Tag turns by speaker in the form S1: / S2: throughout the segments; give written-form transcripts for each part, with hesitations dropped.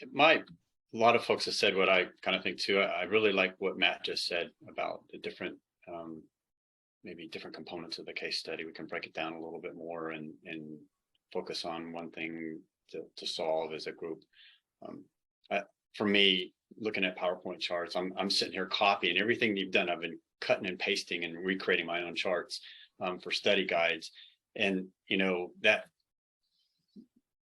S1: a lot of folks have said what I kind of think too. I really like what Matt just said about the different, maybe different components of the case study. We can break it down a little bit more and focus on one thing to solve as a group. For me, looking at PowerPoint charts, I'm sitting here copying everything you've done. I've been cutting and pasting and recreating my own charts for study guides, and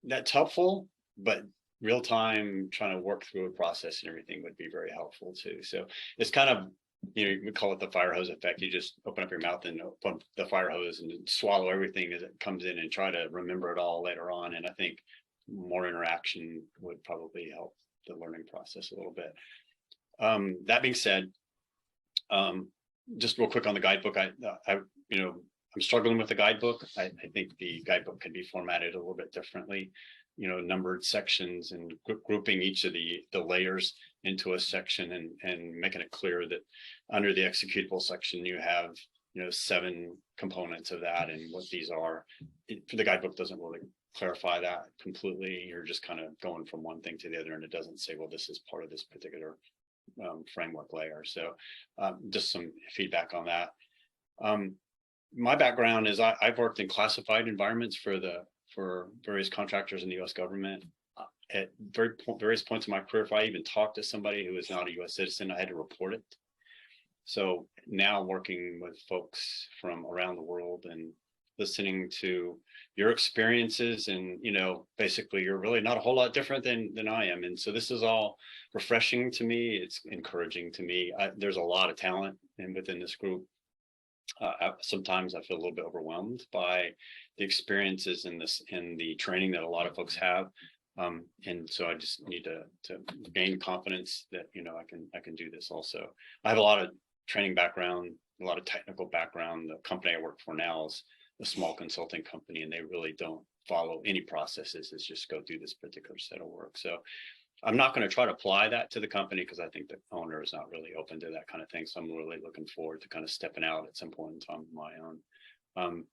S1: that's helpful, but real time trying to work through a process and everything would be very helpful too. So it's kind of, we call it the fire hose effect. You just open up your mouth and open the fire hose and swallow everything as it comes in and try to remember it all later on. And I think more interaction would probably help the learning process a little bit. That being said, just real quick on the guidebook, I'm struggling with the guidebook. I think the guidebook could be formatted a little bit differently, numbered sections and grouping each of the layers into a section and making it clear that under the executable section, you have, 7 components of that and what these are. The guidebook doesn't really clarify that completely. You're just kind of going from one thing to the other, and it doesn't say, well, this is part of this particular framework layer. So just some feedback on that. My background is I've worked in classified environments for various contractors in the U.S. government. At various points in my career, if I even talked to somebody who is not a U.S. citizen, I had to report it. So now working with folks from around the world and listening to your experiences, and basically you're really not a whole lot different than I am, and so this is all refreshing to me. It's encouraging to me. There's a lot of talent within this group. Sometimes I feel a little bit overwhelmed by the experiences and the training that a lot of folks have, and so I just need to gain confidence that I can do this. Also, I have a lot of training background, a lot of technical background. The company I work for now is a small consulting company, and they really don't follow any processes. It's just go do this particular set of work. So I'm not going to try to apply that to the company because I think the owner is not really open to that kind of thing. So I'm really looking forward to kind of stepping out at some point in time of my own.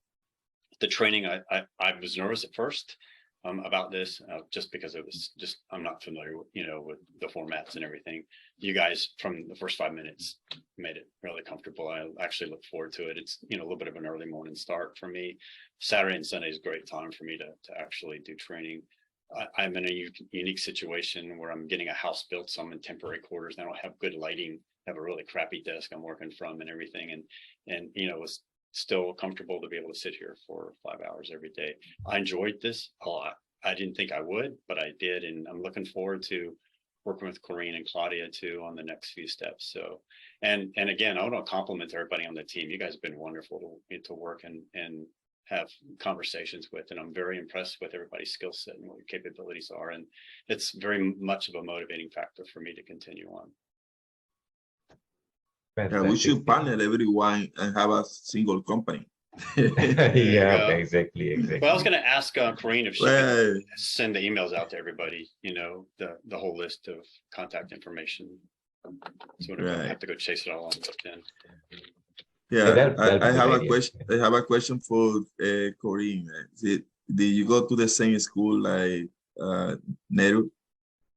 S1: The training, I was nervous at first about this, just because it was just, I'm not familiar with, with the formats and everything. You guys from the first 5 minutes made it really comfortable. I actually look forward to it. It's, a little bit of an early morning start for me. Saturday and Sunday is a great time for me to actually do training. I'm in a unique situation where I'm getting a house built, so I'm in temporary quarters. I don't have good lighting, I have a really crappy desk I'm working from and everything. And it's still comfortable to be able to sit here for 5 hours every day. I enjoyed this a lot. I didn't think I would, but I did. And I'm looking forward to working with Corrine and Claudia too on the next few steps. So, and again, I want to compliment everybody on the team. You guys have been wonderful to work and have conversations with, and I'm very impressed with everybody's skill set and what your capabilities are. And it's very much of a motivating factor for me to continue on.
S2: Yeah, we should partner everyone and have a single company.
S3: Yeah, exactly.
S1: Well, I was going to ask Corrine if she could send the emails out to everybody, the whole list of contact information. So I don't have to go chase it all on LinkedIn.
S2: Yeah, I have a question. I have a question for Corrine. Did you go to the same school like Nehru?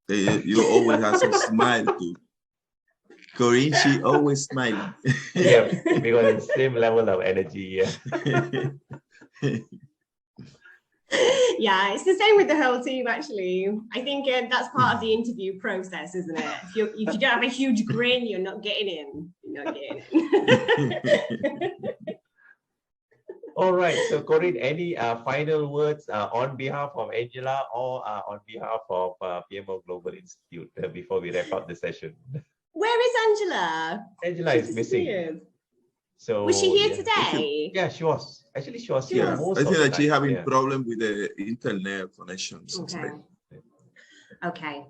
S2: You always have a smile too. Corrine, she always smiling.
S3: Yeah, because it's the same level of energy. Yeah.
S4: Yeah, it's the same with the whole team, actually. I think that's part of the interview process, isn't it? If you don't have a huge grin, you're not getting in. You're not getting in.
S3: All right. So, Corrine, any final words on behalf of Angela or on behalf of PMO Global Institute before we wrap up the session?
S4: Where is Angela?
S3: Angela is missing. So
S4: was she here today?
S3: Yeah, she was. Actually, she was here. Most
S2: I think that she's having
S3: yeah.
S2: problem with the internet connection.
S4: Okay.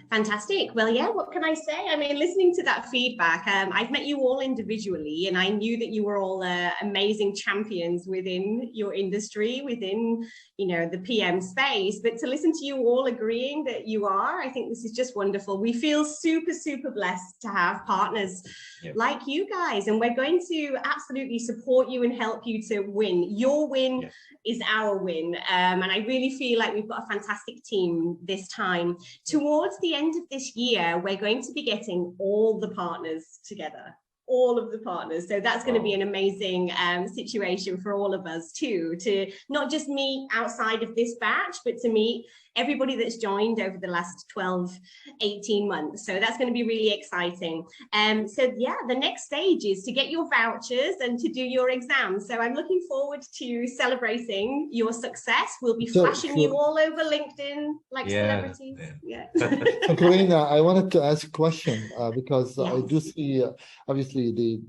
S4: Fantastic. Well, yeah, what can I say? I mean, listening to that feedback, I've met you all individually, and I knew that you were all amazing champions within your industry, within, you know, the PM space. But to listen to you all agreeing that you are, I think this is just wonderful. We feel super, super blessed to have partners like you guys, and we're going to absolutely support you and help you to win. Your win is our win. And I really feel like we've got a fantastic team this time. Towards the end of this year, we're going to be getting all the partners together, all of the partners. So that's going to be an amazing situation for all of us too, to not just meet outside of this batch, but to meet everybody that's joined over the last 12, 18 months. So that's going to be really exciting. So yeah, the next stage is to get your vouchers and to do your exams. So I'm looking forward to celebrating your success. We'll be flashing you all over LinkedIn like celebrities.
S5: So Corina, I wanted to ask a question because I do see, obviously, the